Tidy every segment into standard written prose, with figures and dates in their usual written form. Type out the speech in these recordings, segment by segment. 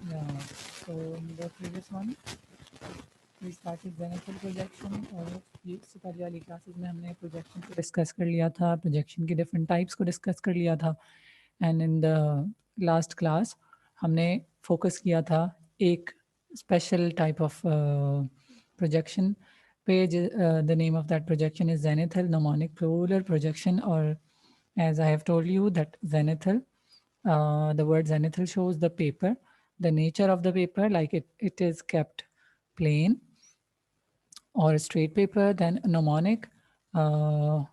Yeah. So in the previous one we started zenithal projection और ये इससे पहले वाली क्लासेस में हमने प्रोजेक्शन को डिस्कस कर लिया था, प्रोजेक्शन के डिफरेंट टाइप्स को डिस्कस कर लिया था and in the last class हमने फोकस किया था एक स्पेशल टाइप ऑफ प्रोजेक्शन पे the name of that projection is zenithal mnemonic polar projection or as I have told you that zenithal the word zenithal shows the paper, the nature of the paper, like it is kept plain or straight paper. Then mnemonic, uh,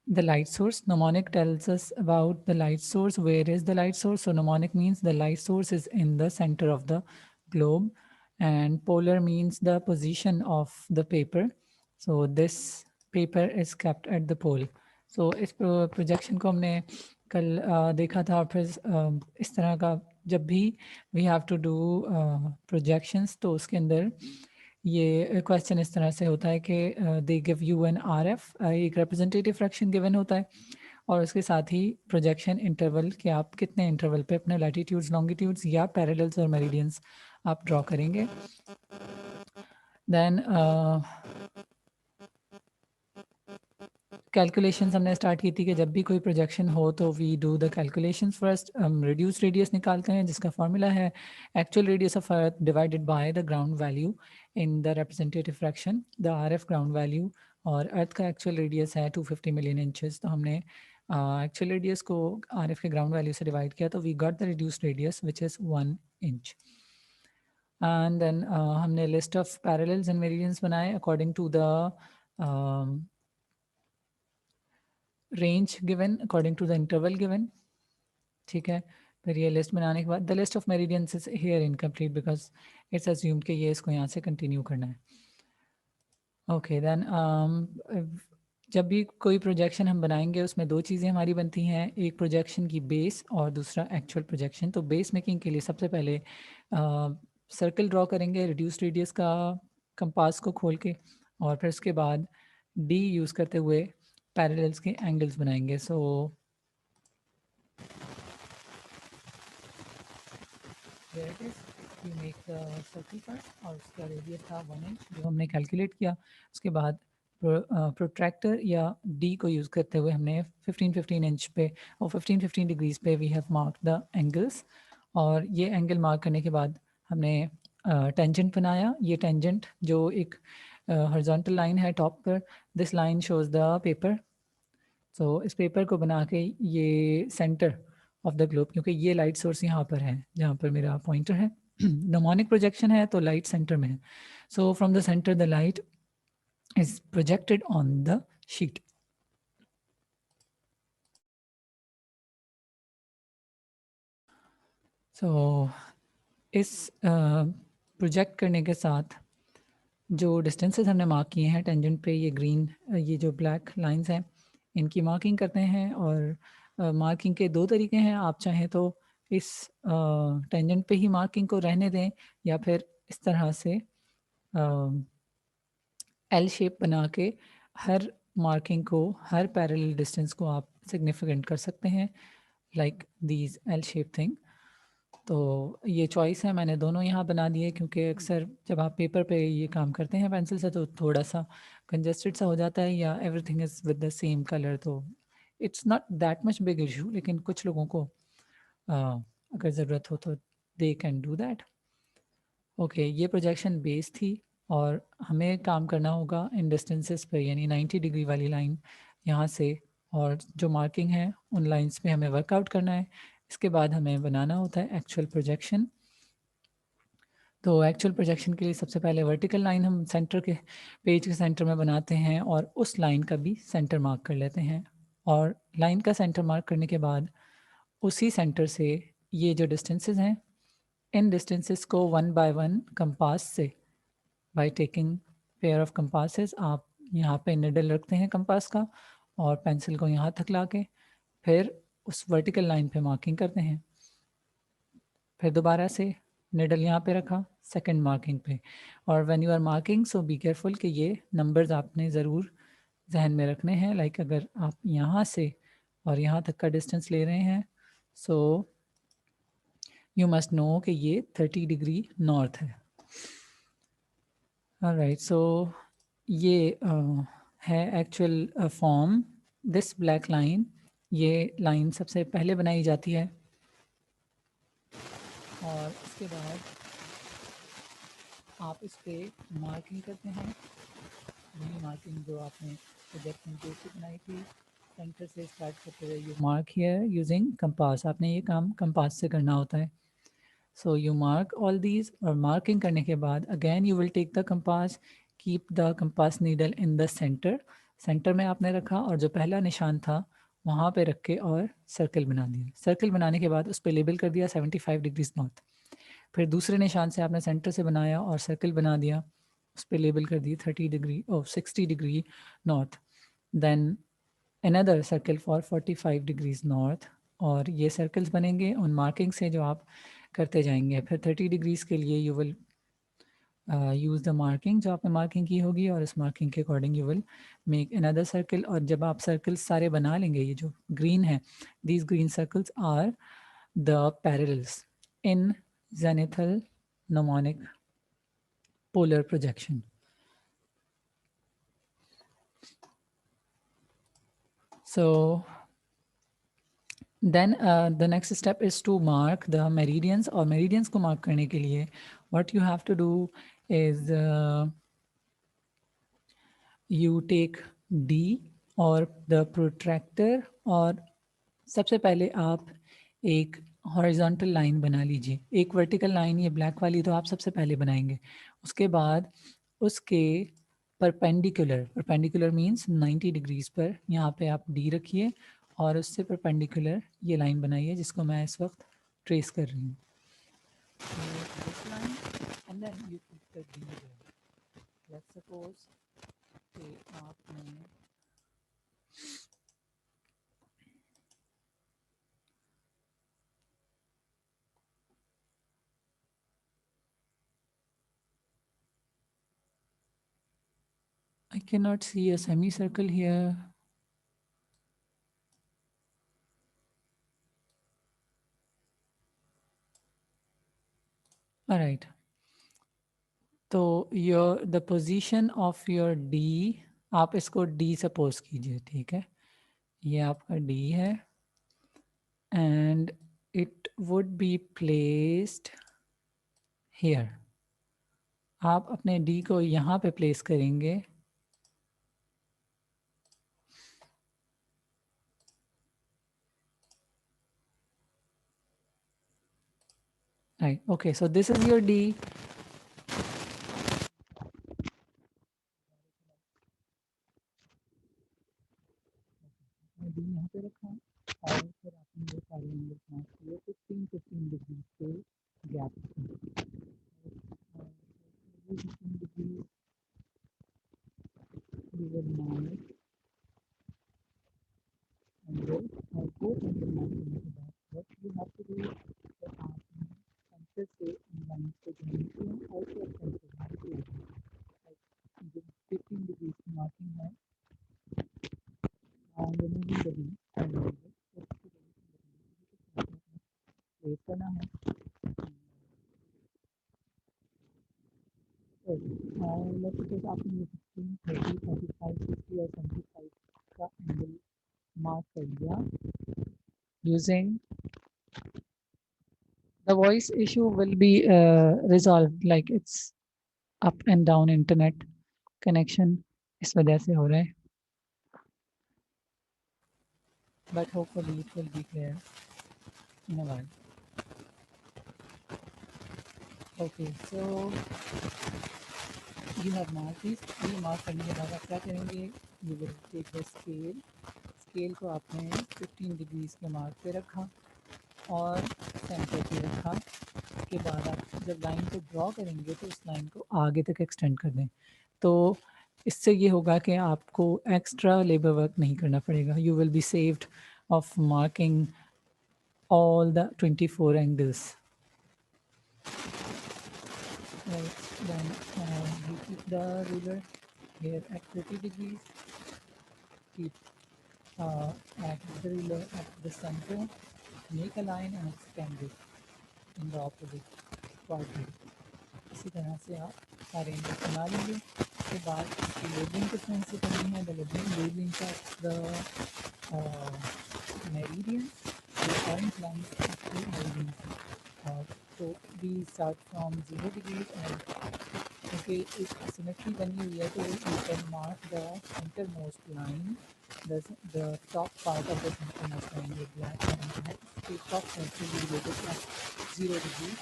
the light source. Mnemonic tells us about the light source. Where is the light source? So mnemonic means the light source is in the center of the globe, and polar means the position of the paper. So this paper is kept at the pole. So इस projection को हमने कल देखा था और फिर इस तरह का जब भी we have to do projections तो उसके अंदर ये क्वेश्चन इस तरह से होता है कि they give you an RF, एक रिप्रेजेंटेटिव फ्रैक्शन गिवन होता है और उसके साथ ही प्रोजेक्शन इंटरवल कि आप कितने इंटरवल पे अपने लैटिट्यूड्स लॉन्गिट्यूड्स या पैरेलल्स और मेरिडियंस आप ड्रॉ करेंगे. देन कैलकुलेशंस हमने स्टार्ट की थी कि जब भी कोई प्रोजेक्शन हो तो we do the calculations first. हम रिड्यूस रेडियस निकालते हैं जिसका फॉर्मूला है actual radius of earth divided by the ground value in the representative fraction, the RF ground value, और अर्थ का एक्चुअल रेडियस है 250 मिलियन इंचेस. तो हमने एक्चुअल रेडियस को आरएफ के ग्राउंड वैल्यू से डिवाइड किया तो we got the reduced radius which is 1 inch. And then हमने list of parallels and meridians बनाए according to the range given according to the interval given. ठीक है, फिर ये लिस्ट बनाने के बाद the list of meridians is here incomplete because it's assumed कि ये इसको यहाँ से कंटिन्यू करना है. ओके देन जब भी कोई प्रोजेक्शन हम बनाएंगे उसमें दो चीज़ें हमारी बनती हैं, एक प्रोजेक्शन की बेस और दूसरा एक्चुअल प्रोजेक्शन. तो बेस मेकिंग के लिए सबसे पहले सर्कल ड्रॉ करेंगे रिड्यूस रेडियस का कंपास को खोल के और फिर उसके बाद डी यूज़ करते हुए पैरेलल्स के एंगल्स बनाएंगे. सो there it is. We make the circle first और उसका रेडियस था 1 इंच जो हमने कैलकुलेट किया. उसके बाद प्रोट्रैक्टर या डी को यूज़ करते हुए हमने 15-15 इंच पे और 15-15 डिग्रीज पे we have mark the angles. और ये एंगल मार्क करने के बाद हमने टेंजेंट बनाया. ये टेंजेंट जो एक हॉरिजॉन्टल लाइन है टॉप पर, this line shows the paper. So इस पेपर को बना के ये सेंटर ऑफ द ग्लोब, क्योंकि ये लाइट सोर्स यहाँ पर है जहाँ पर मेरा पॉइंटर है, mnemonic प्रोजेक्शन है तो लाइट सेंटर में है. So from the centre the light is projected on the sheet. So इस प्रोजेक्ट करने के साथ जो डिस्टेंसेस हमने मार्क किए हैं टेंजेंट पे, ये ग्रीन ये जो ब्लैक लाइंस हैं इनकी मार्किंग करते हैं. और मार्किंग के दो तरीके हैं. आप चाहें तो इस टेंजेंट पे ही मार्किंग को रहने दें या फिर इस तरह से एल शेप बना के हर मार्किंग को, हर पैरेलल डिस्टेंस को आप सिग्निफिकेंट कर सकते हैं like these L shape thing. तो ये चॉइस है, मैंने दोनों यहाँ बना दिए क्योंकि अक्सर जब आप पेपर पे ये काम करते हैं पेंसिल से तो थोड़ा सा कंजस्टेड सा हो जाता है या everything is with the same colour. तो it's not that much big issue, लेकिन कुछ लोगों को अगर ज़रूरत हो तो they can do that. Okay, ये प्रोजेक्शन बेस थी और हमें काम करना होगा इन डिस्टेंसेस पे, यानी 90 डिग्री वाली लाइन यहाँ से और जो मार्किंग है उन लाइंस पे हमें वर्कआउट करना है. इसके बाद हमें बनाना होता है एक्चुअल प्रोजेक्शन. तो एक्चुअल प्रोजेक्शन के लिए सबसे पहले वर्टिकल लाइन हम सेंटर के पेज के सेंटर में बनाते हैं और उस लाइन का भी सेंटर मार्क कर लेते हैं. और लाइन का सेंटर मार्क करने के बाद उसी सेंटर से ये जो डिस्टेंसेस हैं इन डिस्टेंसेस को वन बाय वन कंपास से by taking pair of compasses आप यहाँ पे निडल रखते हैं कंपास का और पेंसिल को यहाँ तक ला के फिर उस वर्टिकल लाइन पे मार्किंग करते हैं. फिर दोबारा से निडल यहाँ पे रखा सेकंड मार्किंग पे. और when you are marking so be careful कि ये नंबर्स आपने ज़रूर जहन में रखने हैं. लाइक अगर आप यहाँ से और यहाँ तक का डिस्टेंस ले रहे हैं सो यू मस्ट नो कि ये 30 डिग्री नॉर्थ है. ऑलराइट, सो ये है actual form. This black line, ये लाइन सबसे पहले बनाई जाती है और उसके बाद आप इस पर मार्किंग करते हैं. वही मार्किंग जो आपने प्रोजेक्ट में बेसिक बनाई थी, सेंटर से स्टार्ट करते हुए you mark here using compass. आपने ये काम कंपास से करना होता है. So you mark all these, और मार्किंग करने के बाद again you will take the compass, keep the compass needle in the center. Center में आपने रखा और जो पहला निशान था वहाँ पे रख के और सर्कल बना दिया. सर्कल बनाने के बाद उस पर लेबल कर दिया 75 डिग्रीज नॉर्थ. फिर दूसरे निशान से आपने सेंटर से बनाया और सर्कल बना दिया, उस पर लेबल कर दी 30 डिग्री और 60 degree north. Then another circle for 45 degrees north. और ये सर्कल्स बनेंगे उन मार्किंग से जो आप करते जाएंगे. फिर 30 डिग्रीज के लिए you will use the marking जो आपने मार्किंग की होगी, और इस मार्किंग के according you will make another circle. और जब आप सर्कल्स सारे बना लेंगे, ये जो ग्रीन है, these green circles are the parallels in zenithal mnemonic polar projection. So then the next step is to mark the meridians. और meridians को mark करने के लिए what you have to do is you take D और the protractor, और सबसे पहले आप एक हॉरिजॉन्टल लाइन बना लीजिए. एक वर्टिकल लाइन, ये ब्लैक वाली तो आप सबसे पहले बनाएंगे. उसके बाद उसके परपेंडिकुलर, परपेंडिकुलर मीन्स 90 डिग्रीज पर यहाँ पे आप डी रखिए और उससे परपेंडिकुलर ये लाइन बनाइए जिसको मैं इस वक्त ट्रेस कर रही हूँ. लेट्स सपोज कि आपने I cannot see a semicircle here. All right. तो your the position of your D, आप इसको डी सपोज कीजिए, ठीक है. ये आपका डी है and it would be placed here. आप अपने डी को यहाँ पे प्लेस करेंगे. Right, okay, so this is your D. D यहाँ पे रखा और फिर आपने ये सारे एंगल्स मार्क किए 15 डिग्री के gap. 15 degree you will mark angle और वो एंगल मार्क करने के बाद what you have to do है आपने सेंटर से इन लाइन्स को जोड़ने के लिए ऑल्सो सेंटर मार्क किया है. जो 15 डिग्री की मार्किंग है removing the D and place करना है. लेट्स सपोज आपने ये 15, 30, 35, 50 और 75 का एंगल मार्क कर दिया. Using the voice issue will be resolved, like it's up and down internet connection, इस वजह से हो रहा है, but hopefully it will be clear in a while. Okay, so you have marked this. ये mark करने के बाद आप क्या करेंगे, you will take the scale. Scale को आपने 15 डिग्रीज के मार्क पे रखा और सेंटर पे रखा. उसके बाद आप जब लाइन को ड्रॉ करेंगे तो उस लाइन को आगे तक एक्सटेंड कर दें. तो इससे ये होगा कि आपको एक्स्ट्रा लेबर वर्क नहीं करना पड़ेगा. You will be saved of marking all the 24 angles. Right, then you keep the ruler here at 30 degrees. Keep at the ruler at the center. Make a line and extend it on the opposite quadrant. इसी तरह से आप सारे index बना लेंगे। उसके बाद इसकी लेबलिंग किस तरह से करनी है, द लेबलिंग का meridian, the current lines of the meridian. So we start from 0 degrees and okay, if symmetry बनी हुई है तो you can mark the centermost line, the top part of the centermost line with black line है, उसके top side से related to 0 degree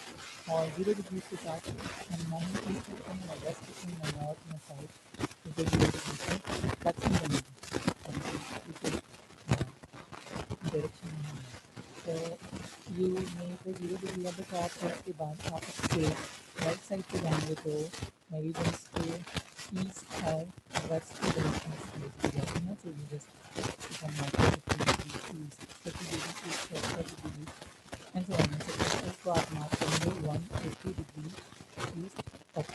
और 0 degree के साथ हम मान लीजिए ईस्ट में वेस्ट में नॉर्थ में साउथ तो 0 degree से टचिंग बनेगी और डायरेक्शन में है। तो you make the 0 degree at the top और उसके बाद आप इसके राइट साइड पे जाएंगे तो मेरिडियंस के ईस्ट और वेस्ट की डायरेक्शन से जाते हैं। तो ये जस्ट एंड सो ऑन इसको आप मार्क करेंगे 180 डिग्री ईस्ट तक।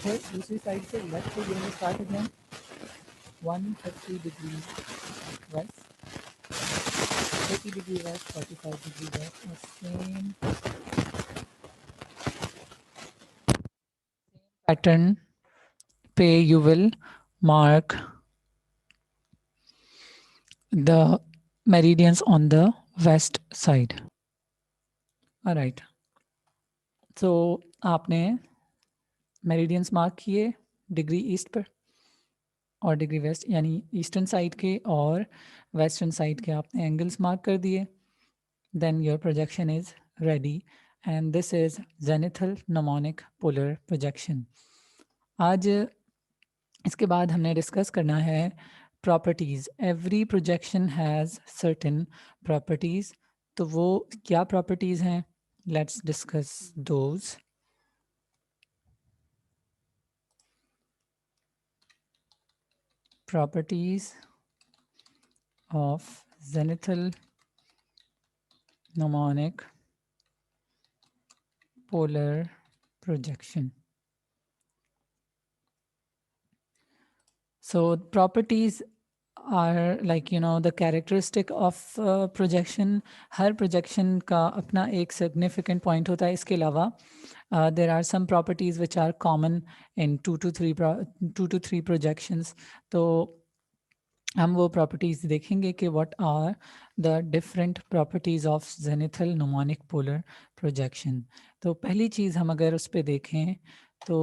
फिर दूसरी साइड से लेफ्ट से गिरेंगे start again 130 degree west, 30 degree west, 45 degree west, और same pattern पे you will mark the meridians on the west side. Alright, so आपने meridians mark किए डिग्री ईस्ट पर और डिग्री वेस्ट, यानी ईस्टर्न साइड के और वेस्टर्न साइड के आपने एंगल्स मार्क कर दिए। Then your projection is ready and this is zenithal mnemonic polar projection. आज इसके बाद हमने डिस्कस करना है properties. Every projection has certain properties, तो वो क्या प्रॉपर्टीज हैं, let's discuss those. Properties of zenithal mnemonic polar projection. So properties are like the characteristic of projection. Her projection का अपना एक significant point होता है। इसके अलावा there are some properties which are common in 2 to 3 projections. तो हम वो properties देखेंगे कि what are the different properties of zenithal mnemonic polar projection. तो पहली चीज़ हम अगर उस पर देखें तो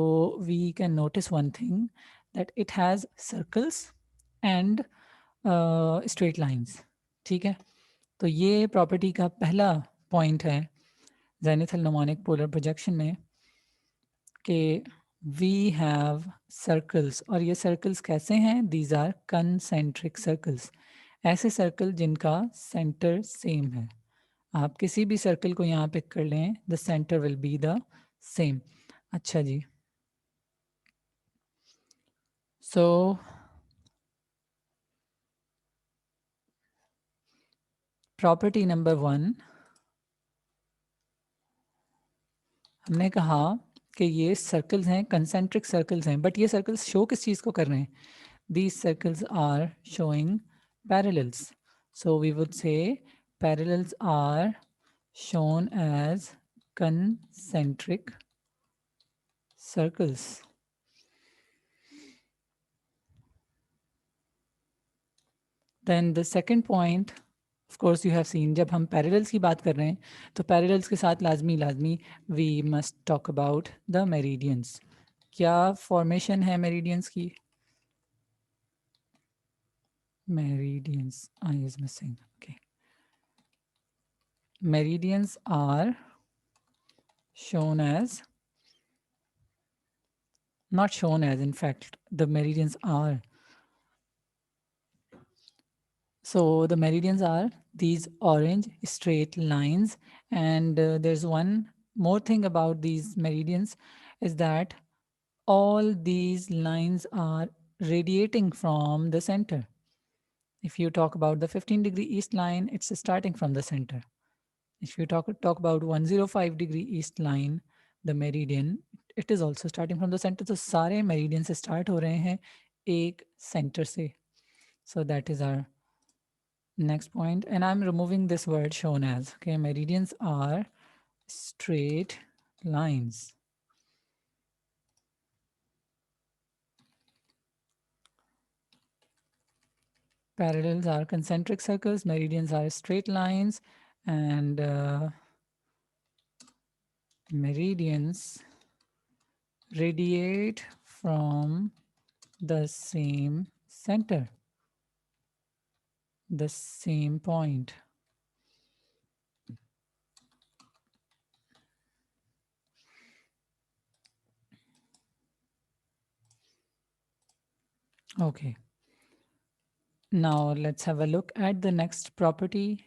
we can notice one thing that it has circles and straight lines. ठीक है, तो ये property का पहला point है zenithal mnemonic polar projection में कि we have circles, और ये circles कैसे हैं, these are concentric circles, ऐसे circle जिनका center same है। आप किसी भी circle को यहाँ पिक कर लें, the center will be the same. अच्छा जी, so प्रॉपर्टी नंबर 1 हमने कहा कि ये सर्कल्स हैं, कंसेंट्रिक सर्कल्स हैं, बट ये सर्कल्स शो किस चीज़ को कर रहे हैं, these circles are showing parallels. So we would say parallels are shown as concentric circles. Then the second point, of course you have seen, जब हम parallels की बात कर रहे हैं तो parallels के साथ लाजमी we must talk about the meridians. क्या formation है meridians की? Meridians, I is missing. Okay. Meridians are shown as, not shown as, in fact, the meridians are. So the meridians are these orange straight lines, and there's one more thing about these meridians is that all these lines are radiating from the center. If you talk about the 15 degree east line, it's starting from the center. If you talk about 105 degree east line, the meridian, it is also starting from the center. So सारे meridian से start हो रहे हैं एक center से. So that is our next point, and I'm removing this word shown as. Okay, meridians are straight lines. Parallels are concentric circles, meridians are straight lines, and meridians radiate from the same center, the same point. Okay. Now let's have a look at the next property.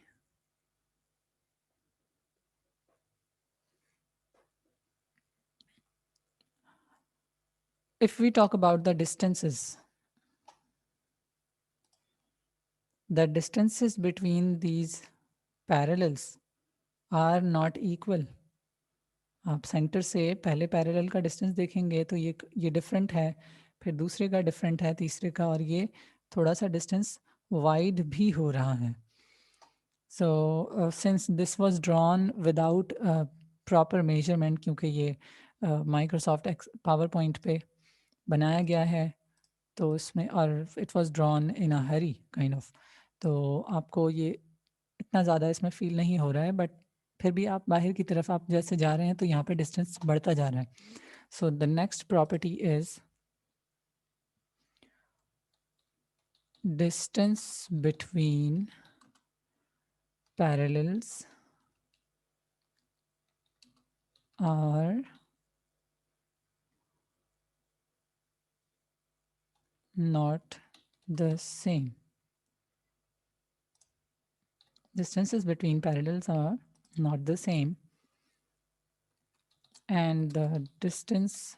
If we talk about the distances between these parallels are not equal. आप centre से पहले parallel का distance देखेंगे तो ये different है, फिर दूसरे का डिफरेंट है, तीसरे का, और ये थोड़ा सा डिस्टेंस वाइड भी हो रहा है. So since this was drawn without proper measurement, क्योंकि ये माइक्रोसॉफ्ट पावर पॉइंट पे बनाया गया है, तो इसमें, और it was drawn in a Hari kind of, तो आपको ये इतना ज़्यादा इसमें फील नहीं हो रहा है, बट फिर भी आप बाहर की तरफ आप जैसे जा रहे हैं तो यहाँ पे डिस्टेंस बढ़ता जा रहा है. So the next property is distance between parallels are not the same. Distances between parallels are not the same, and the distance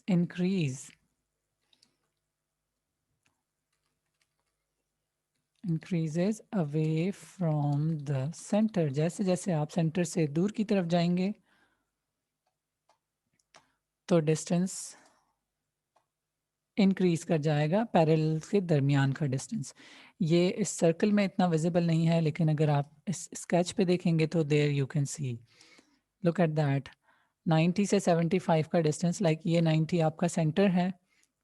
increases away from the center. जैसे जैसे आप सेंटर से दूर की तरफ जाएंगे तो डिस्टेंस इंक्रीज कर जाएगा, पैरेलल के दरमियान का डिस्टेंस. ये इस सर्कल में इतना विजिबल नहीं है, लेकिन अगर आप इस स्केच पे देखेंगे तो there you can see, look at that. 90 से 75 का डिस्टेंस, लाइक ये 90 आपका सेंटर है,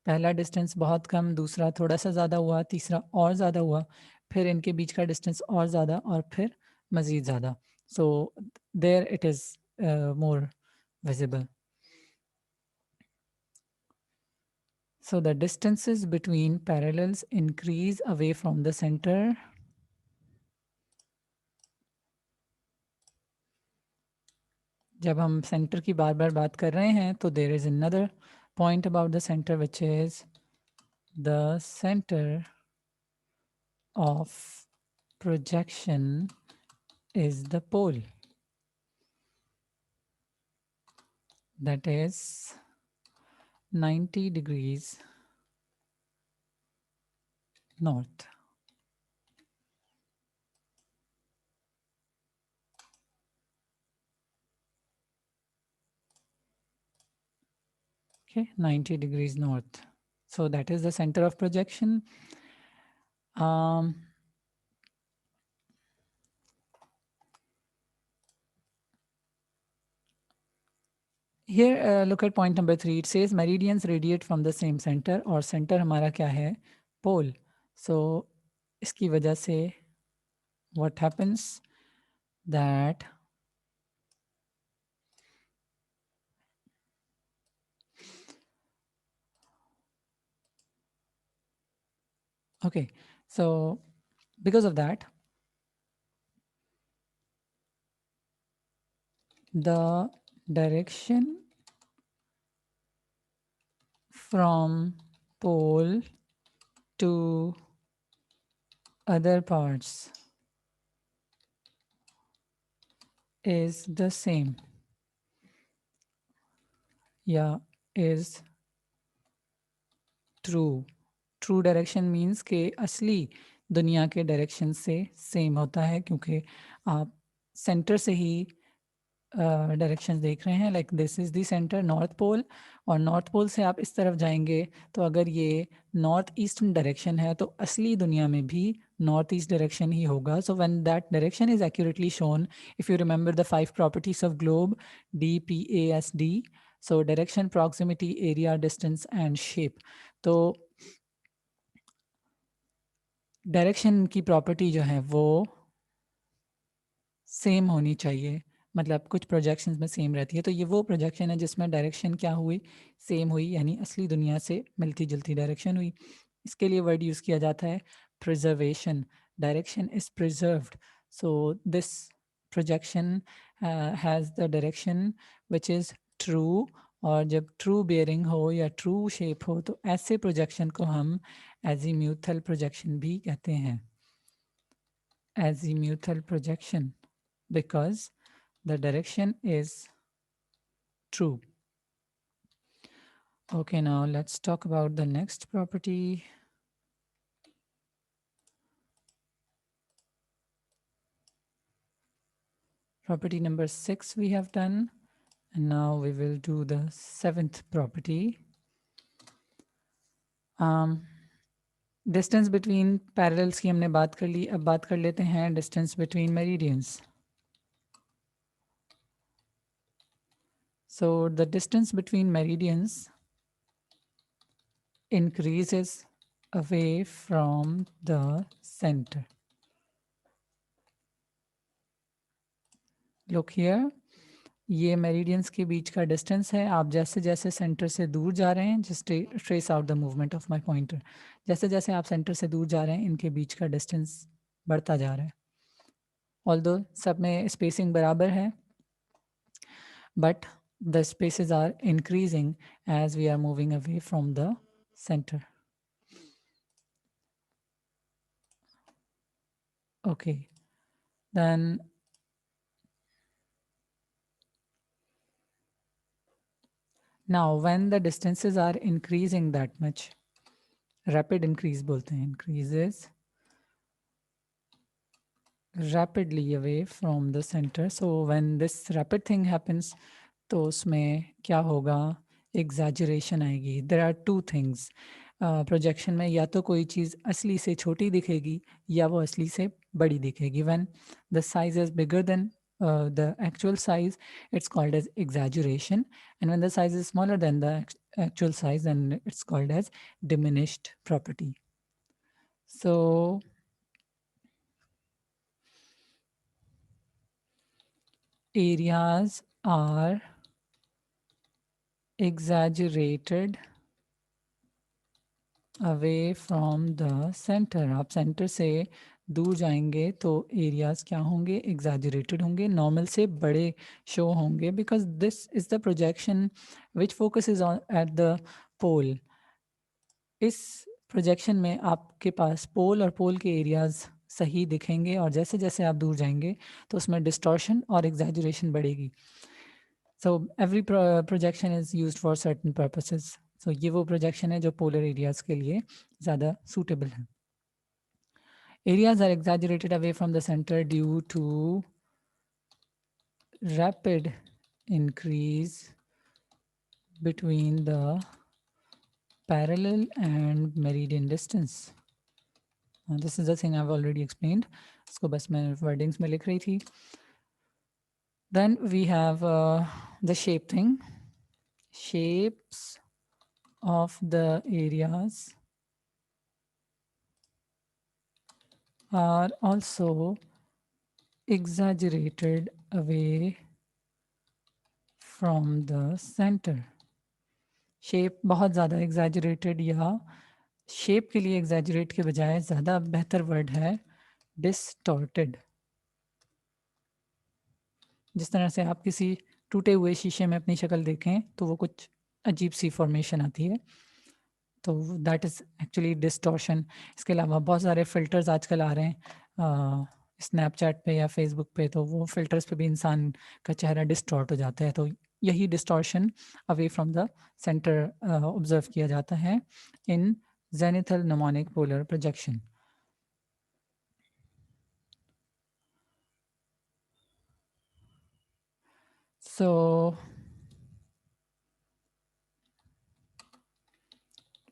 पहला डिस्टेंस बहुत कम, दूसरा थोड़ा सा ज़्यादा हुआ, तीसरा और ज़्यादा हुआ, फिर इनके बीच का डिस्टेंस और ज़्यादा, और फिर मज़ीद ज़्यादा. So there it is more visible. So the distances between parallels increase away from the center. जब हम सेंटर की बार बार बात कर रहे हैं तो there is another point about the center, which is the center of projection is the pole. That is 90 degrees north. Okay, 90 degrees north. So that is the center of projection. Here, look at point number 3. It says meridians radiate from the same center, और center हमारा क्या है? Pole. So इसकी वजह से what happens that okay, so because of that, the direction from pole to other parts is the same. Yeah, is true. True direction means के असली दुनिया के डायरेक्शन से सेम होता है, क्योंकि आप सेंटर से ही डायरेक्शन देख रहे हैं, like this is the center north pole, और नॉर्थ पोल से आप इस तरफ जाएंगे तो अगर ये नॉर्थ ईस्टर्न डायरेक्शन है तो असली दुनिया में भी नॉर्थ ईस्ट डायरेक्शन ही होगा. So when that direction is accurately shown, if you remember the 5 properties of globe, DPASD, so direction, proximity, area, distance and shape. तो डायरेक्शन की प्रॉपर्टी जो है वो सेम होनी चाहिए, मतलब कुछ प्रोजेक्शंस में सेम रहती है. तो ये वो प्रोजेक्शन है जिसमें डायरेक्शन क्या हुई, सेम हुई, यानी असली दुनिया से मिलती जुलती डायरेक्शन हुई. इसके लिए वर्ड यूज़ किया जाता है preservation. Direction is preserved, so this projection has the direction which is true. और जब ट्रू बेयरिंग हो या ट्रू शेप हो तो ऐसे प्रोजेक्शन को हम एजीम्यूथल प्रोजेक्शन भी कहते हैं. Azimuthal projection, because the direction is true. Okay, now let's talk about the next property. Property number 6 we have done, and now we will do the 7th property. Distance between parallels की हमने बात कर ली, अब बात कर लेते हैं distance between meridians. So the distance between meridians increases away from the center. Look here, ये मेरिडियंस के बीच का डिस्टेंस है. आप जैसे जैसे सेंटर से दूर जा रहे हैं, just trace out the movement of my pointer. जैसे जैसे आप सेंटर से दूर जा रहे हैं इनके बीच का डिस्टेंस बढ़ता जा रहा है. ऑल्दो सब में स्पेसिंग बराबर है, but the spaces are increasing as we are moving away from the center. Okay, then now when the distances are increasing that much, rapid increase बोलते हैं, increases rapidly away from the center. So when this rapid thing happens, तो उसमें क्या होगा, exaggeration आएगी. There are two things projection में, या तो कोई चीज़ असली से छोटी दिखेगी या वो असली से बड़ी दिखेगी. When the size is bigger than the actual size, it's called as exaggeration, and when the size is smaller than the actual size, then it's called as diminished property. So areas are exaggerated away from the center. आप centre से दूर जाएंगे तो areas क्या होंगे, exaggerated होंगे, normal से बड़े शो होंगे, because this is the projection which focuses on at the pole. इस प्रोजेक्शन में आपके पास पोल और पोल के एरियाज सही दिखेंगे, और जैसे जैसे आप दूर जाएंगे तो उसमें डिस्टॉर्शन और एग्जैजरेशन बढ़ेगी. So every projection is used for certain purposes. So ये वो प्रोजेक्शन है जो पोलर एरियाज के लिए ज़्यादा सूटेबल है. Areas are exaggerated away from the center due to rapid increase between the parallel and meridian distance. This is the thing I've already explained. इसको बस मैं wordings में लिख रही थी. Then we have the shape thing. Shapes of the areas are also exaggerated away from the center. Shape बहुत ज़्यादा exaggerated, या शेप के लिए एग्जैजरेट के बजाय ज़्यादा बेहतर वर्ड है डिस्टॉर्टेड. जिस तरह से आप किसी टूटे हुए शीशे में अपनी शक्ल देखें तो वो कुछ अजीब सी फॉर्मेशन आती है, तो दैट इज़ एक्चुअली डिस्टॉर्शन. इसके अलावा बहुत सारे फ़िल्टर्स आजकल आ रहे हैं स्नैपचैट पे या फेसबुक पे, तो वो फ़िल्टर्स पे भी इंसान का चेहरा डिस्टॉर्ट हो जाता है. तो यही distortion away from the centre observe किया जाता है in zenithal gnomonic polar projection. So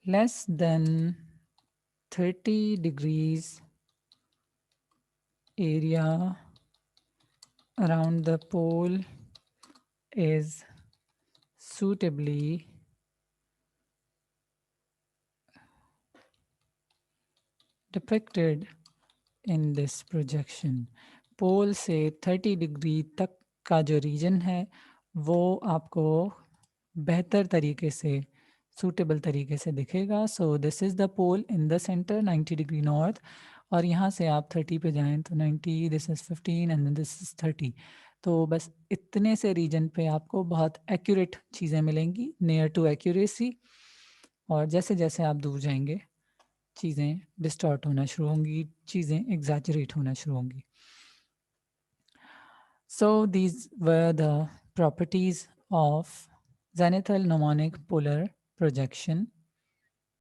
less than 30 degrees area around the pole is suitably depicted in this projection. पोल से 30 डिग्री तक का जो रीजन है वो आपको बेहतर तरीके से सूटेबल तरीके से दिखेगा. So this is the pole in the center 90 degree north, और यहाँ से आप 30 पे जाएं तो 90, this is 15 and this is 30. तो बस इतने से रीजन पे आपको बहुत एक्यूरेट चीज़ें मिलेंगी, नियर टू एक्यूरेसी. और जैसे जैसे आप दूर जाएंगे चीज़ें डिस्टॉर्ट होना शुरू होंगी, चीज़ें एग्जैजरेट होना शुरू होंगी. So these were the properties of zenithal mnemonic polar projection.